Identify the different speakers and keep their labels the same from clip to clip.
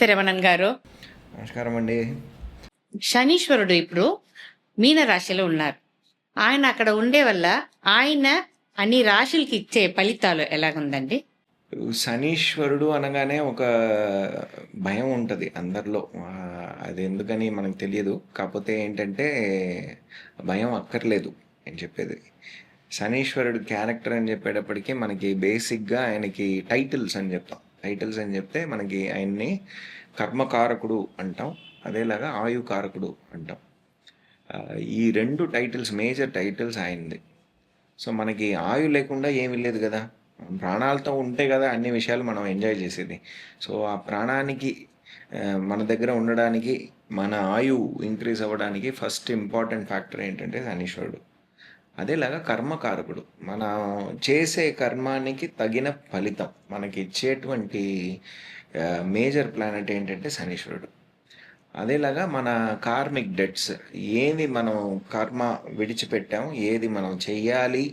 Speaker 1: నమస్తే రమణన్ గారు.
Speaker 2: నమస్కారం అండి.
Speaker 1: శనీశ్వరుడు ఇప్పుడు మీన రాశిలో ఉన్నారు. ఆయన అక్కడ ఉండే వల్ల ఆయన అన్ని రాశులకి ఇచ్చే ఫలితాలు ఎలాగుందండి?
Speaker 2: శనీశ్వరుడు అనగానే ఒక భయం ఉంటుంది అందరిలో. అది ఎందుకని మనకు తెలియదు. కాకపోతే ఏంటంటే భయం అక్కర్లేదు నేను చెప్పేది. శనీశ్వరుడు క్యారెక్టర్ అని చెప్పేటప్పటికి మనకి బేసిక్గా ఆయనకి టైటిల్స్ అని చెప్తాం. టైటిల్స్ అని చెప్తే మనకి ఆయన్ని కర్మకారకుడు అంటాం, అదేలాగా ఆయుకారకుడు అంటాం. ఈ రెండు టైటిల్స్ మేజర్ టైటిల్స్ ఆయనది. సో మనకి ఆయు లేకుండా ఏమీ లేదు కదా, ప్రాణాలతో ఉంటే కదా అన్ని విషయాలు మనం ఎంజాయ్ చేసేది. సో ఆ ప్రాణానికి మన దగ్గర ఉండడానికి, మన ఆయు ఇంక్రీజ్ అవ్వడానికి ఫస్ట్ ఇంపార్టెంట్ ఫ్యాక్టర్ ఏంటంటే శనీశ్వరుడు. అదేలాగా కర్మకారకుడు, మన చేసే కర్మానికి తగిన ఫలితం మనకి ఇచ్చేటువంటి మేజర్ ప్లానెట్ ఏంటంటే శనీశ్వరుడు. అదేలాగా మన కార్మిక్ డెట్స్, ఏది మనం కర్మ విడిచిపెట్టాం, ఏది మనం చెయ్యాలి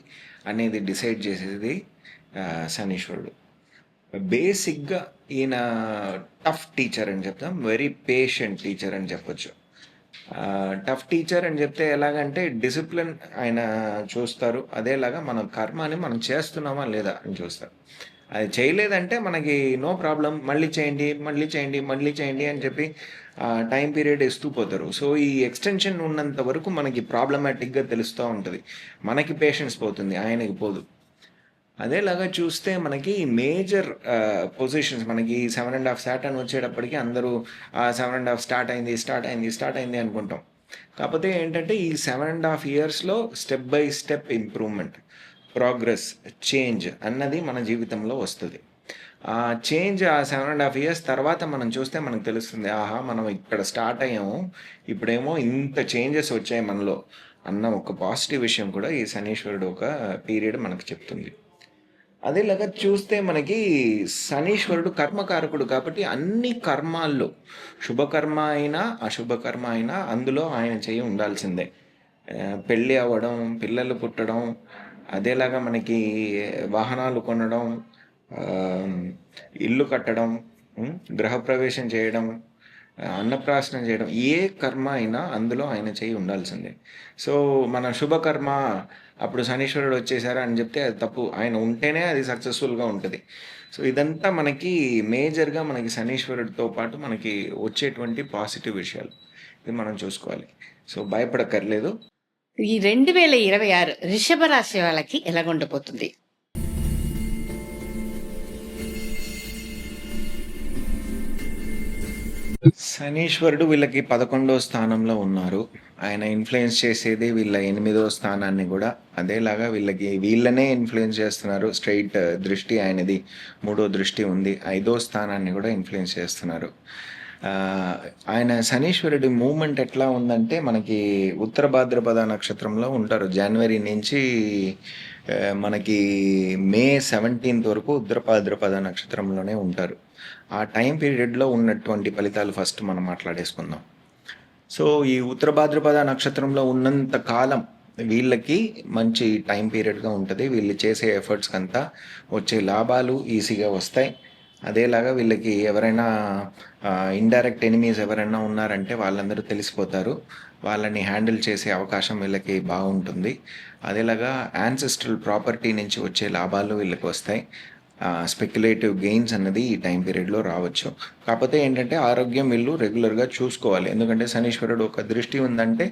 Speaker 2: అనేది డిసైడ్ చేసేది శనీశ్వరుడు. బేసిక్గా ఈయన టఫ్ టీచర్ అని చెప్తాం, వెరీ పేషెంట్ టీచర్ అని చెప్పొచ్చు. టఫ్ టీచర్ అని చెప్తే ఎలాగంటే డిసిప్లిన్ ఆయన చూస్తారు, అదేలాగా మన కర్మాని మనం చేస్తున్నామా లేదా అని చూస్తారు. అది చేయలేదంటే మనకి నో ప్రాబ్లం, మళ్ళీ చేయండి మళ్ళీ చేయండి మళ్ళీ చేయండి అని చెప్పి టైం పీరియడ్ ఇస్తూ పోతారు. సో ఈ ఎక్స్టెన్షన్ ఉన్నంత వరకు మనకి ప్రాబ్లమాటిక్గా తెలుస్తూ ఉంటుంది, మనకి పేషెన్స్ పోతుంది, ఆయనకి పోదు. అదేలాగా చూస్తే మనకి మేజర్ పొజిషన్స్, మనకి 7.5 సాటర్న్ వచ్చేటప్పటికి అందరూ 7.5 స్టార్ట్ అయింది అనుకుంటాం. కాకపోతే ఏంటంటే ఈ 7.5 ఇయర్స్లో step by step improvement, progress, change అన్నది మన జీవితంలో వస్తుంది. ఆ చేంజ్ ఆ 7.5 ఇయర్స్ తర్వాత మనం చూస్తే మనకు తెలుస్తుంది, ఆహా మనం ఇక్కడ స్టార్ట్ అయ్యాము, ఇప్పుడేమో ఇంత చేంజెస్ వచ్చాయి మనలో అన్న ఒక పాజిటివ్ విషయం కూడా ఈ శనీశ్వరుడు ఒక పీరియడ్ మనకు చెప్తుంది. అదేలాగా చూస్తే మనకి శనీశ్వరుడు కర్మకారకుడు కాబట్టి అన్ని కర్మాల్లో, శుభకర్మ అయినా అశుభకర్మ అయినా అందులో ఆయన చేయి ఉండాల్సిందే. పెళ్ళి అవ్వడం, పిల్లలు పుట్టడం, అదేలాగా మనకి వాహనాలు కొనడం, ఇల్లు కట్టడం, గృహప్రవేశం చేయడం, అన్నప్రాసనం చేయడం, ఏ కర్మ అయినా అందులో ఆయన చేయి ఉండాల్సిందే. సో మన శుభకర్మ అప్పుడు శనీశ్వరుడు వచ్చేసారా అని చెప్తే అది తప్పు, ఆయన ఉంటేనే అది సక్సెస్ఫుల్గా ఉంటుంది. సో ఇదంతా మనకి మేజర్గా మనకి శనీశ్వరుడితో పాటు మనకి వచ్చేటువంటి పాజిటివ్ విషయాలు, ఇది మనం చూసుకోవాలి. సో భయపడక్కర్లేదు.
Speaker 1: ఈ 2026 వృషభ రాశి వాళ్ళకి ఎలాగుండబోతుంది?
Speaker 2: శనీశ్వరుడు వీళ్ళకి 11వ స్థానంలో ఉన్నారు. ఆయన ఇన్ఫ్లుయెన్స్ చేసేది వీళ్ళ 8వ స్థానాన్ని కూడా. అదేలాగా వీళ్ళనే ఇన్ఫ్లుయెన్స్ చేస్తున్నారు. స్ట్రైట్ దృష్టి ఆయనది 3వ దృష్టి ఉంది, 5వ స్థానాన్ని కూడా ఇన్ఫ్లుయెన్స్ చేస్తున్నారు. ఆయన శనీశ్వరుడి మూమెంట్ ఎట్లా ఉందంటే మనకి ఉత్తర భాద్రపద నక్షత్రంలో ఉంటారు. జనవరి నుంచి మనకి మే 17th వరకు ఉత్తర భాద్రపద నక్షత్రంలోనే ఉంటారు. ఆ టైం పీరియడ్లో ఉన్నటువంటి ఫలితాలు ఫస్ట్ మనం మాట్లాడేసుకుందాం. సో ఈ ఉత్తర భాద్రపద నక్షత్రంలో ఉన్నంత కాలం వీళ్ళకి మంచి టైం పీరియడ్గా ఉంటుంది. వీళ్ళు చేసే ఎఫర్ట్స్కి అంతా వచ్చే లాభాలు ఈజీగా వస్తాయి. అదేలాగా వీళ్ళకి ఎవరైనా ఇండైరెక్ట్ ఎనిమీస్ ఎవరైనా ఉన్నారంటే వాళ్ళందరూ తెలిసిపోతారు, వాళ్ళని హ్యాండిల్ చేసే అవకాశం వీళ్ళకి బాగుంటుంది. అదేలాగా యాన్సెస్ట్రల్ ప్రాపర్టీ నుంచి వచ్చే లాభాలు వీళ్ళకి వస్తాయి. స్పెక్యులేటివ్ గెయిన్స్ అన్నది ఈ టైం పీరియడ్లో రావచ్చు. కాకపోతే ఏంటంటే ఆరోగ్యం వీళ్ళు రెగ్యులర్గా చూసుకోవాలి, ఎందుకంటే శనీశ్వరుడు ఒక దృష్టి ఉందంటే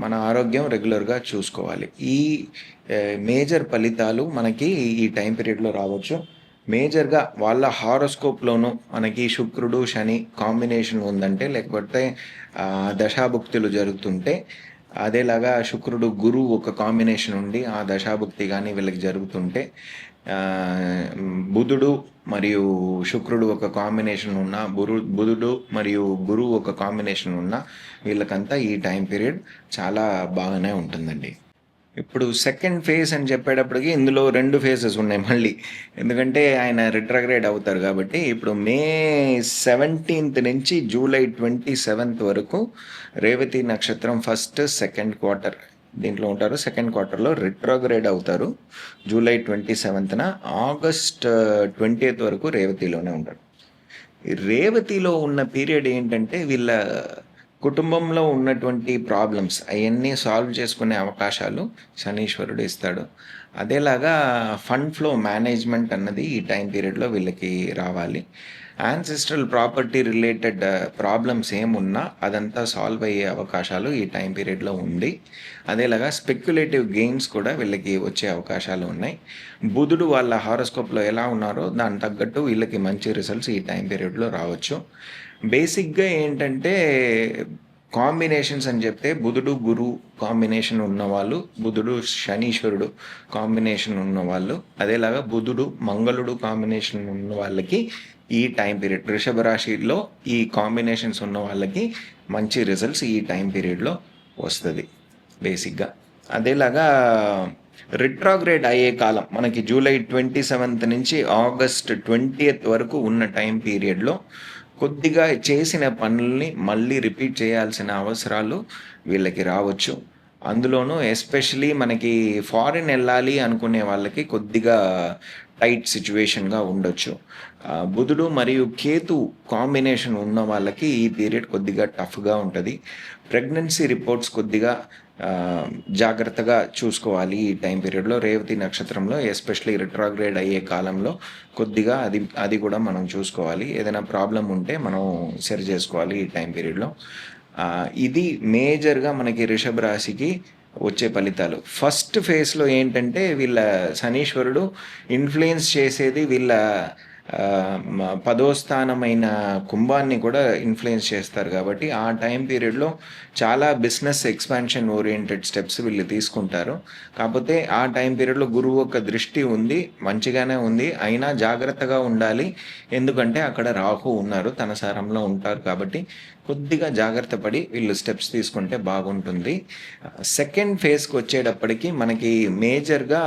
Speaker 2: మన ఆరోగ్యం రెగ్యులర్గా చూసుకోవాలి. ఈ మేజర్ ఫలితాలు మనకి ఈ టైం పీరియడ్లో రావచ్చు. మేజర్గా వాళ్ళ హారోస్కోప్లోనూ మనకి శుక్రుడు శని కాంబినేషన్ ఉందంటే, లేకపోతే దశాభుక్తులు జరుగుతుంటే, అదేలాగా శుక్రుడు గురువు ఒక కాంబినేషన్ ఉండి ఆ దశాభుక్తి కానీ వీళ్ళకి జరుగుతుంటే, బుధుడు మరియు శుక్రుడు ఒక కాంబినేషన్ ఉన్న, బుధుడు మరియు గురువు ఒక కాంబినేషన్ ఉన్న వీళ్ళకంతా ఈ టైం పీరియడ్ చాలా బాగానే ఉంటుందండి. ఇప్పుడు సెకండ్ ఫేజ్ అని చెప్పేటప్పటికి ఇందులో 2 ఫేజెస్ ఉన్నాయి మళ్ళీ, ఎందుకంటే ఆయన రిట్రగ్రేడ్ అవుతారు కాబట్టి. ఇప్పుడు మే 17th నుంచి జూలై 27th వరకు రేవతి నక్షత్రం ఫస్ట్ సెకండ్ క్వార్టర్ దీంట్లో ఉంటారు. సెకండ్ క్వార్టర్లో రిట్రోగ్రేడ్ అవుతారు. జూలై 27th, ఆగస్ట్ 20th వరకు రేవతిలోనే ఉంటారు. ఈ రేవతిలో ఉన్న పీరియడ్ ఏంటంటే వీళ్ళ కుటుంబంలో ఉన్నటువంటి ప్రాబ్లమ్స్ అవన్నీ సాల్వ్ చేసుకునే అవకాశాలు శనీశ్వరుడు ఇస్తాడు. అదేలాగా ఫండ్ ఫ్లో మేనేజ్మెంట్ అన్నది ఈ టైం పీరియడ్లో వీళ్ళకి రావాలి. యాన్సిస్ట్రల్ ప్రాపర్టీ రిలేటెడ్ ప్రాబ్లమ్స్ ఏమున్నా అదంతా సాల్వ్ అయ్యే అవకాశాలు ఈ టైం పీరియడ్లో ఉంది. అదేలాగా స్పెక్యులేటివ్ గెయిన్స్ కూడా వీళ్ళకి వచ్చే అవకాశాలు ఉన్నాయి. బుధుడు వాళ్ళ హారోస్కోప్లో ఎలా ఉన్నారో దాని తగ్గట్టు వీళ్ళకి మంచి రిజల్ట్స్ ఈ టైం పీరియడ్లో రావచ్చు. బేసిక్గా ఏంటంటే కాంబినేషన్స్ అని చెప్తే బుధుడు గురు కాంబినేషన్ ఉన్నవాళ్ళు, బుధుడు శనీశ్వరుడు కాంబినేషన్ ఉన్నవాళ్ళు, అదేలాగా బుధుడు మంగళుడు కాంబినేషన్ ఉన్న వాళ్ళకి ఈ టైం పీరియడ్ వృషభ రాశిలో ఈ కాంబినేషన్స్ ఉన్న వాళ్ళకి మంచి రిజల్ట్స్ ఈ టైం పీరియడ్లో వస్తుంది బేసిక్గా. అదేలాగా రిట్రాగ్రేడ్ అయ్యే కాలం మనకి జూలై 27 నుంచి ఆగస్ట్ 20 వరకు ఉన్న టైం పీరియడ్లో కొద్దిగా చేసిన పనుల్ని మళ్ళీ రిపీట్ చేయాల్సిన అవసరాలు వీళ్ళకి రావచ్చు. అందులోనూ ఎస్పెషలీ మనకి ఫారిన్ వెళ్ళాలి అనుకునే వాళ్ళకి కొద్దిగా టైట్ సిచ్యువేషన్గా ఉండొచ్చు. బుధుడు మరియు కేతు కాంబినేషన్ ఉన్న వాళ్ళకి ఈ పీరియడ్ కొద్దిగా టఫ్గా ఉంటుంది. ప్రెగ్నెన్సీ రిపోర్ట్స్ కొద్దిగా జాగ్రత్తగా చూసుకోవాలి ఈ టైం పీరియడ్లో. రేవతి నక్షత్రంలో ఎస్పెషలీ రిట్రాగ్రేడ్ అయ్యే కాలంలో కొద్దిగా అది కూడా మనం చూసుకోవాలి. ఏదైనా ప్రాబ్లం ఉంటే మనం సరి చేసుకోవాలి ఈ టైం పీరియడ్లో. ఇది మేజర్గా మనకి వృషభ రాశికి వచ్చే ఫలితాలు. ఫస్ట్ ఫేజ్లో ఏంటంటే వీళ్ళ శనీశ్వరుడు ఇన్ఫ్లుయెన్స్ చేసేది వీళ్ళ 10వ స్థానమైన కుంభాన్ని కూడా ఇన్ఫ్లుయెన్స్ చేస్తారు. కాబట్టి ఆ టైం పీరియడ్లో చాలా బిజినెస్ ఎక్స్పాన్షన్ ఓరియంటెడ్ స్టెప్స్ వీళ్ళు తీసుకుంటారు. కాకపోతే ఆ టైం పీరియడ్లో గురువు యొక్క దృష్టి ఉంది, మంచిగానే ఉంది, అయినా జాగ్రత్తగా ఉండాలి. ఎందుకంటే అక్కడ రాహు ఉన్నారు, తన సారంలో ఉంటారు. కాబట్టి కొద్దిగా జాగ్రత్త పడి వీళ్ళు స్టెప్స్ తీసుకుంటే బాగుంటుంది. సెకండ్ ఫేజ్కి వచ్చేటప్పటికి మనకి మేజర్గా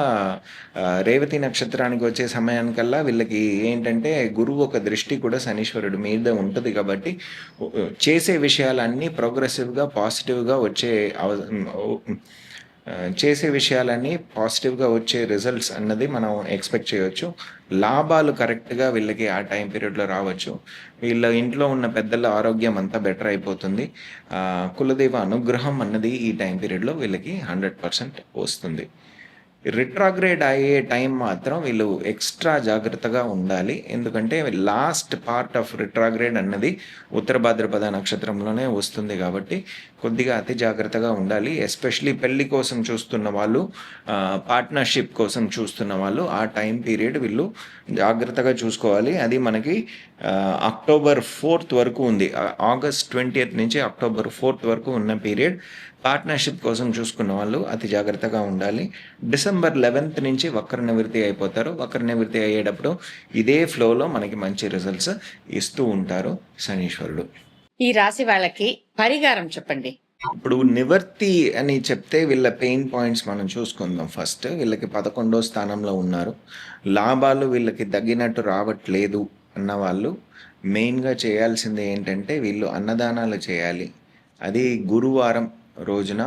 Speaker 2: రేవతి నక్షత్రానికి వచ్చే సమయానికల్లా వీళ్ళకి ఏంటంటే గురువు ఒక దృష్టి కూడా శనీశ్వరుడు మీద ఉంటుంది. కాబట్టి చేసే విషయాలన్నీ ప్రోగ్రెసివ్గా పాజిటివ్గా చేసే విషయాలన్నీ పాజిటివ్గా వచ్చే రిజల్ట్స్ అన్నది మనం ఎక్స్పెక్ట్ చేయవచ్చు. లాభాలు కరెక్ట్గా వీళ్ళకి ఆ టైం పీరియడ్లో రావచ్చు. వీళ్ళ ఇంట్లో ఉన్న పెద్దల ఆరోగ్యం అంతా బెటర్ అయిపోతుంది. కులదైవ అనుగ్రహం అన్నది ఈ టైం పీరియడ్లో వీళ్ళకి 100% వస్తుంది. రిట్రాగ్రేడ్ అయ్యే టైం మాత్రం వీళ్ళు ఎక్స్ట్రా జాగ్రత్తగా ఉండాలి. ఎందుకంటే లాస్ట్ పార్ట్ ఆఫ్ రిట్రాగ్రేడ్ అన్నది ఉత్తర భాద్రపద నక్షత్రంలోనే వస్తుంది. కాబట్టి కొద్దిగా అతి జాగ్రత్తగా ఉండాలి. ఎస్పెషలీ పెళ్లి కోసం చూస్తున్న వాళ్ళు, పార్ట్నర్షిప్ కోసం చూస్తున్న వాళ్ళు ఆ టైం పీరియడ్ వీళ్ళు జాగ్రత్తగా చూసుకోవాలి. అది మనకి అక్టోబర్ 4 వరకు ఉంది. ఆగస్ట్ 20 నుంచి అక్టోబర్ 4 వరకు ఉన్న పీరియడ్ పార్ట్నర్షిప్ కోసం చూసుకున్న వాళ్ళు అతి జాగ్రత్తగా ఉండాలి. డిసెంబర్ 11 నుంచి వక్ర నివృత్తి అయిపోతారు. వక్ర నివృత్తి అయ్యేటప్పుడు ఇదే ఫ్లోలో మనకి మంచి రిజల్ట్స్ ఇస్తూ ఉంటారు శనీశ్వరుడు.
Speaker 1: ఈ రాశి వాళ్ళకి పరిహారం చెప్పండి.
Speaker 2: ఇప్పుడు నివర్తి అని చెప్తే వీళ్ళ పెయిన్ పాయింట్స్ మనం చూసుకుందాం. ఫస్ట్ వీళ్ళకి 11వ స్థానంలో ఉన్నారు. లాభాలు వీళ్ళకి తగ్గినట్టు రావట్లేదు అన్న వాళ్ళు మెయిన్గా చేయాల్సింది ఏంటంటే వీళ్ళు అన్నదానాలు చేయాలి. అది గురువారం రోజున,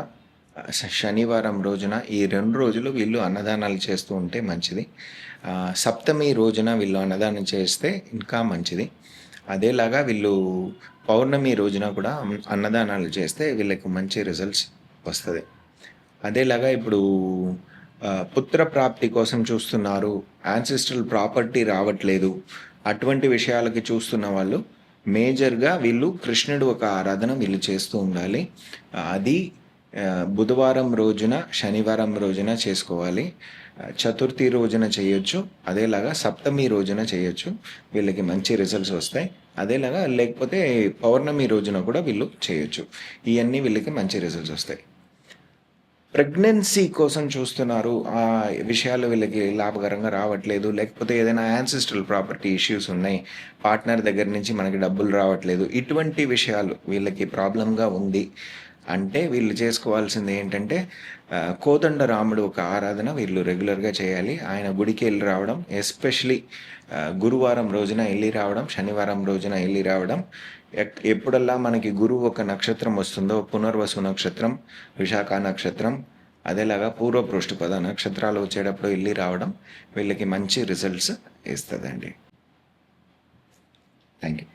Speaker 2: శనివారం రోజున, ఈ 2 రోజులు వీళ్ళు అన్నదానాలు చేస్తూ ఉంటే మంచిది. సప్తమి రోజున వీళ్ళు అన్నదానం చేస్తే ఇంకా మంచిది. అదేలాగా వీళ్ళు పౌర్ణమి రోజున కూడా అన్నదానాలు చేస్తే వీళ్ళకి మంచి రిజల్ట్స్ వస్తుంది. అదేలాగా ఇప్పుడు పుత్ర ప్రాప్తి కోసం చూస్తున్నారు, యాన్సిస్ట్రల్ ప్రాపర్టీ రావట్లేదు, అటువంటి విషయాలకి చూస్తున్న వాళ్ళు మేజర్గా వీళ్ళు కృష్ణుడు ఒక ఆరాధన వీళ్ళు చేస్తూ ఉండాలి. అది బుధవారం రోజున, శనివారం రోజున చేసుకోవాలి. చతుర్థి రోజున చేయొచ్చు, అదేలాగా సప్తమి రోజున చేయొచ్చు. వీళ్ళకి మంచి రిజల్ట్స్ వస్తాయి. అదేలాగా లేకపోతే పౌర్ణమి రోజున కూడా వీళ్ళు చేయొచ్చు. ఇవన్నీ వీళ్ళకి మంచి రిజల్ట్స్ వస్తాయి. ప్రెగ్నెన్సీ కోసం చూస్తున్నారు, ఆ విషయాలు వీళ్ళకి లాభకరంగా రావట్లేదు, లేకపోతే ఏదైనా యాన్సిస్ట్రల్ ప్రాపర్టీ ఇష్యూస్ ఉన్నాయి, పార్ట్నర్ దగ్గర నుంచి మనకి డబ్బులు రావట్లేదు, ఇటువంటి విషయాలు వీళ్ళకి ప్రాబ్లంగా ఉంది అంటే వీళ్ళు చేసుకోవాల్సింది ఏంటంటే కోదండ రాముడు ఒక ఆరాధన వీళ్ళు రెగ్యులర్గా చేయాలి. ఆయన గుడికి వెళ్ళి రావడం, ఎస్పెషలీ గురువారం రోజున వెళ్ళి రావడం, శనివారం రోజున వెళ్ళి రావడం. ఎప్పుడల్లా మనకి గురువు ఒక నక్షత్రం వస్తుందో, పునర్వసు నక్షత్రం, విశాఖ నక్షత్రం, అదేలాగా పూర్వ పృష్ఠపద నక్షత్రాలు వచ్చేటప్పుడు వెళ్ళి రావడం వీళ్ళకి మంచి రిజల్ట్స్ ఇస్తుందండి. Thank you.